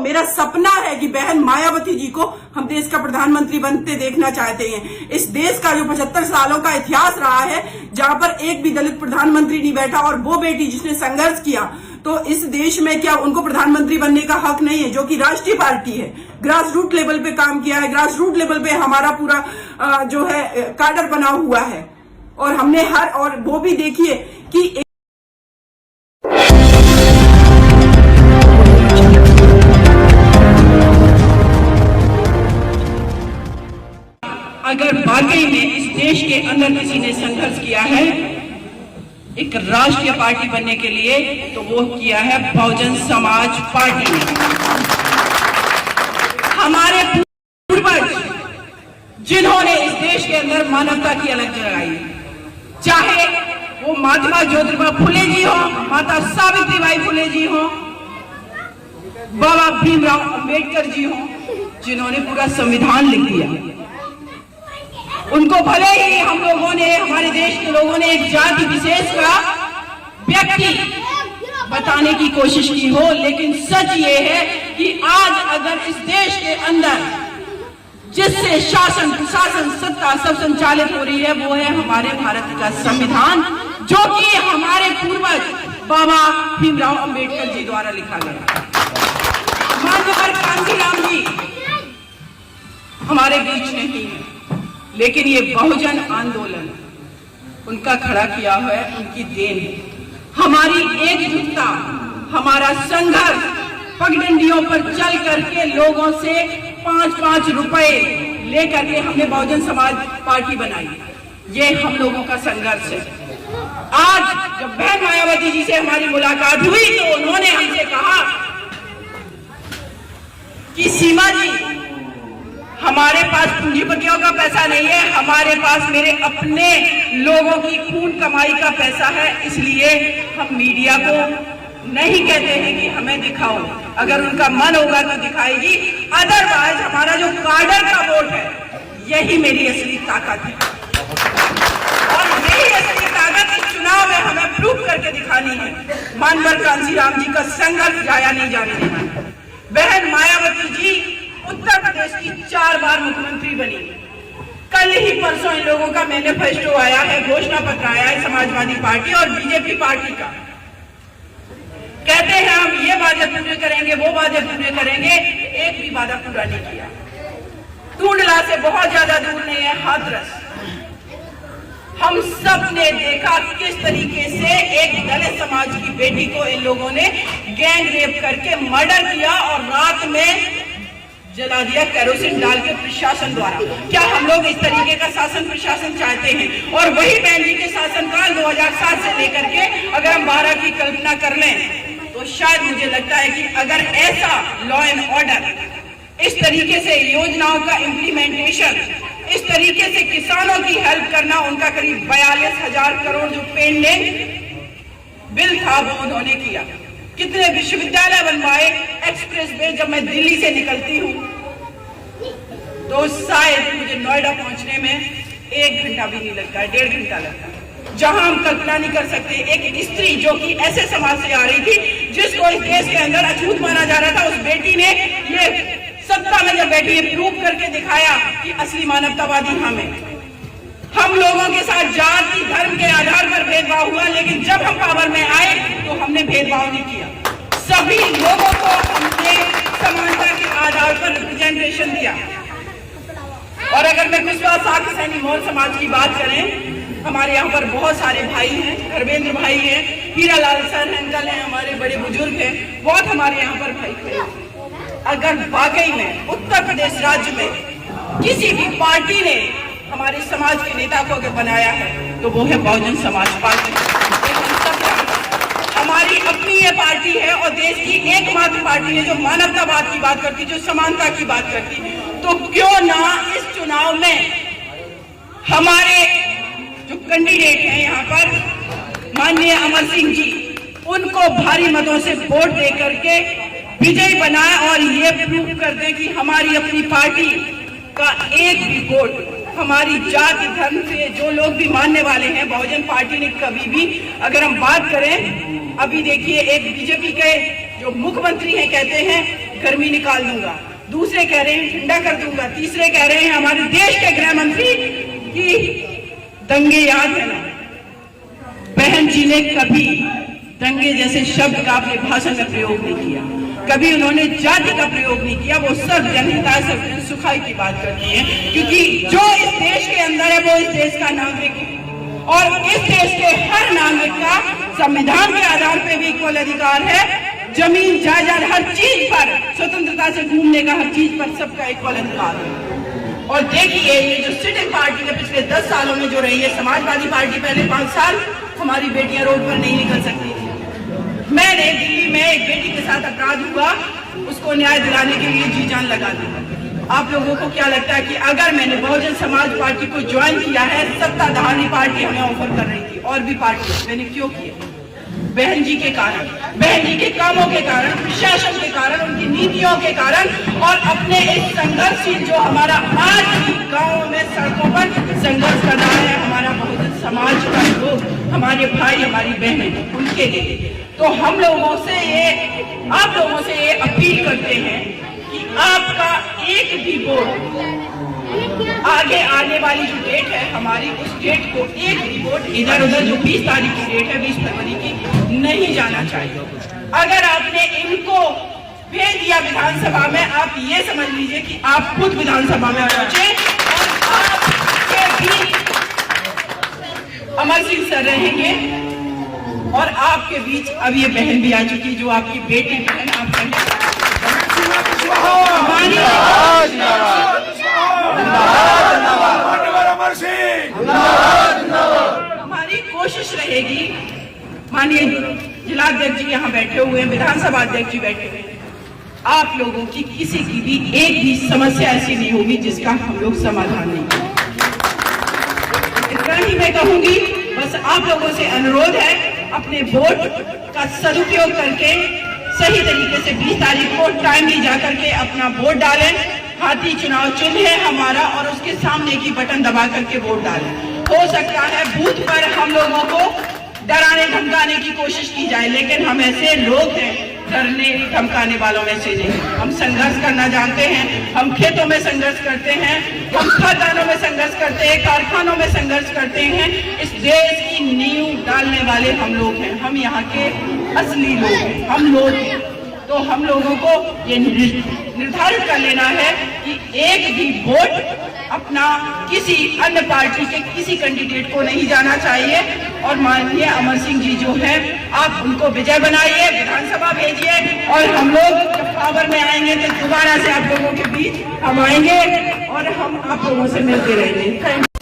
मेरा सपना है कि बहन मायावती जी को हम देश का प्रधानमंत्री बनते देखना चाहते हैं। इस देश का जो 75 सालों का इतिहास रहा है, जहां पर एक भी दलित प्रधानमंत्री नहीं बैठा, और वो बेटी जिसने संघर्ष किया, तो इस देश में क्या उनको प्रधानमंत्री बनने का हक नहीं है? जो कि राष्ट्रीय पार्टी है, ग्रास रूट लेवल पे काम किया है, ग्रास रूट लेवल पे हमारा पूरा जो है काडर बना हुआ है, और हमने और वो भी देखिए कि अगर वाकई में इस देश के अंदर किसी ने संघर्ष किया है एक राष्ट्रीय पार्टी बनने के लिए, तो वो किया है बहुजन समाज पार्टी ने। हमारे पूर्वज जिन्होंने इस देश के अंदर मानवता की अलग जगाई, चाहे वो महात्मा ज्योतिबा फुले जी हो, माता सावित्रीबाई फुले जी हो, बाबा भीमराव अंबेडकर जी हो, जिन्होंने पूरा संविधान लिख दिया। उनको भले ही हम लोगों ने, हमारे देश के लोगों ने एक जाति विशेष का व्यक्ति बताने की कोशिश की हो, लेकिन सच ये है कि आज अगर इस देश के अंदर जिससे शासन प्रशासन सत्ता सब संचालित हो रही है, वो है हमारे भारत का संविधान, जो कि हमारे पूर्वज बाबा भीमराव अंबेडकर जी द्वारा लिखा गया। माननीय कांशीराम जी हमारे बीच नहीं है, लेकिन ये बहुजन आंदोलन उनका खड़ा किया हुआ है, उनकी देन है। हमारी एकजुटता, हमारा संघर्ष पगडंडियों पर चल करके लोगों से 5-5 रुपए लेकर के हमने बहुजन समाज पार्टी बनाई। ये हम लोगों का संघर्ष है। आज जब बहन मायावती जी से हमारी मुलाकात हुई तो उन्होंने हमसे कहा कि सीमा जी, हमारे पास पूंजीपतियों का पैसा नहीं है, हमारे पास मेरे अपने लोगों की खून कमाई का पैसा है, इसलिए हम मीडिया को नहीं कहते हैं कि हमें दिखाओ। अगर उनका मन होगा तो दिखाएगी, अदरवाइज हमारा जो काडर का वोट है, यही मेरी असली ताकत है, और यही असली ताकत इस चुनाव में हमें प्रूव करके दिखानी है। मानवर कांशीराम जी का संघर्ष जाया नहीं जाने देना। बहन मायावती जी उत्तर प्रदेश की 4 बार मुख्यमंत्री बनी। कल ही परसों इन लोगों का मैनिफेस्टो आया है, घोषणा पत्र आया है समाजवादी पार्टी और बीजेपी पार्टी का। कहते हैं हम ये वादे पूरे करेंगे, वो वादे पूरे करेंगे, एक भी वादा पूरा नहीं किया। टूंडला से बहुत ज्यादा दूर नहीं है हाथरस। हम सब ने देखा किस तरीके से एक दलित समाज की बेटी को इन लोगों ने गैंग रेप करके मर्डर किया और रात में जला दिया केरोसिन डाल के प्रशासन द्वारा। क्या हम लोग इस तरीके का शासन प्रशासन चाहते हैं? और वही बहन जी के शासनकाल 2007 से लेकर के अगर हम 12 की कल्पना कर लें तो शायद मुझे लगता है कि अगर ऐसा लॉ एंड ऑर्डर, इस तरीके से योजनाओं का इम्प्लीमेंटेशन, इस तरीके से किसानों की हेल्प करना, उनका करीब 42,000 करोड़ जो पेंडिंग बिल था वो उन्होंने किया। कितने विश्वविद्यालय बनवाए, एक्सप्रेस वे। जब मैं दिल्ली से निकलती हूँ तो शायद मुझे नोएडा पहुंचने में 1 घंटा भी नहीं लगता है, 1.5 घंटा लगता है। जहां हम कल्पना नहीं कर सकते, एक स्त्री जो कि ऐसे समाज से आ रही थी जिसको इस देश के अंदर अछूत माना जा रहा था, उस बेटी ने ये सत्ता में जब बैठी प्रूव करके दिखाया कि असली मानवतावादी हम लोगों के साथ जाति धर्म के आधार पर भेदभाव हुआ, लेकिन जब हम पावर में आए तो हमने भेदभाव नहीं किया। सभी लोगों को हमने समानता के आधार पर रिप्रेजेंटेशन दिया। और अगर मैं कुशवाहा साकी सैनी मौर्य समाज की बात करें, हमारे यहाँ पर बहुत सारे भाई हैं, धर्मेंद्र भाई हैं, हीरालाल सर अंकल हैं, हमारे बड़े बुजुर्ग हैं, बहुत हमारे यहाँ पर भाई खड़े। अगर वाकई में उत्तर प्रदेश राज्य में किसी भी पार्टी ने हमारे समाज के नेता को अगर बनाया है तो वो है बहुजन समाज पार्टी। हमारी अपनी ये पार्टी है और देश की एकमात्र पार्टी है जो मानवतावाद की बात करती, जो समानता की बात करती। तो क्यों ना इस चुनाव में हमारे जो कैंडिडेट हैं यहाँ पर, माननीय अमर सिंह जी, उनको भारी मतों से वोट दे करके विजयी बनाए और ये प्रूव कर दें कि हमारी अपनी पार्टी का एक भी वोट हमारी जाति धर्म से जो लोग भी मानने वाले हैं, बहुजन पार्टी ने कभी भी, अगर हम बात करें, अभी देखिए एक बीजेपी के जो मुख्यमंत्री हैं कहते हैं गर्मी निकाल दूंगा, दूसरे कह रहे हैं ठंडा कर दूंगा, तीसरे कह रहे हैं हमारे देश के गृह मंत्री की दंगे याद है ना। बहन जी ने कभी दंगे जैसे शब्द का अपने भाषण में प्रयोग नहीं किया, कभी उन्होंने जाति का प्रयोग नहीं किया। वो सब जनहित सब जन सुखाई की बात करती है, क्योंकि जो इस देश के अंदर है वो इस देश का नागरिक है और इस देश के हर नागरिक का संविधान के आधार पर भी इक्वल अधिकार है। जमीन जायदाद हर चीज पर, स्वतंत्रता से घूमने का हर चीज पर सबका इक्वल अधिकार है। और देखिए ये जो सिटिंग पार्टी ने पिछले 10 सालों में जो रही है, समाजवादी पार्टी पहले 5 साल हमारी बेटियां रोड पर नहीं निकल सकती थी। मैंने दिल्ली में एक बेटी के साथ अपराध हुआ, उसको न्याय दिलाने के लिए जी जान लगा दी। आप लोगों को क्या लगता है कि अगर मैंने बहुजन समाज पार्टी को ज्वाइन किया है, सत्ताधारी पार्टी हमें ऑफर कर रही थी और भी पार्टी, मैंने क्यों किया? बहन जी के कारण, बहन जी के कामों के कारण, प्रशासन के कारण, उनकी नीतियों के कारण और अपने इस संघर्षशील जो हमारा आज भी गांवों में सड़कों पर संघर्ष कर रहा है हमारा बहुजन समाज का लोग, हमारे भाई हमारी बहनें, उनके लिए। तो हम लोगों से ये, आप लोगों से ये अपील करते हैं कि आपका एक भी वोट आगे आने वाली जो डेट है हमारी, उस डेट को एक भी वोट इधर उधर, जो 20 तारीख की डेट है 20 फरवरी की, नहीं जाना चाहिए। अगर आपने इनको भेज दिया विधानसभा में, आप ये समझ लीजिए कि आप खुद विधानसभा में पहुंचे और आपके भी अमर सिंह सर रहेंगे और आपके बीच अब ये बहन भी आ चुकी, जो आपकी बेटी बहन आप हमारी कोशिश रहेगी। माननीय जिलाध्यक्ष जी यहाँ बैठे हुए हैं, विधानसभा अध्यक्ष जी बैठे हुए हैं, आप लोगों की किसी की भी एक भी समस्या ऐसी नहीं होगी जिसका हम लोग समाधान नहीं करें। इतना ही मैं कहूंगी, बस आप लोगों से अनुरोध है, अपने वोट का सदुपयोग करके सही तरीके से 20 तारीख को टाइमली जाकर के अपना वोट डालें। हाथी चुनाव चिन्ह है हमारा और उसके सामने की बटन दबा करके वोट डालें। हो सकता है बूथ पर हम लोगों को डराने धमकाने की कोशिश की जाए, लेकिन हम ऐसे लोग हैं डरने धमकाने वालों में से नहीं। हम संघर्ष करना जानते हैं, हम खेतों में संघर्ष करते हैं, हम खदानों में संघर्ष करते हैं, कारखानों में संघर्ष करते हैं। इस देश की नींव डालने वाले हम लोग हैं, हम यहाँ के असली लोग हैं, हम लोग हैं। तो हम लोगों को ये निर्धारित कर लेना है कि एक भी वोट अपना किसी अन्य पार्टी के किसी कैंडिडेट को नहीं जाना चाहिए। और माननीय अमर सिंह जी जो है, आप उनको विजय बनाइए, विधानसभा भेजिए और हम लोग जब पावर में आएंगे तो दोबारा से आप लोगों के बीच हम आएंगे और हम आप लोगों से मिलते रहेंगे।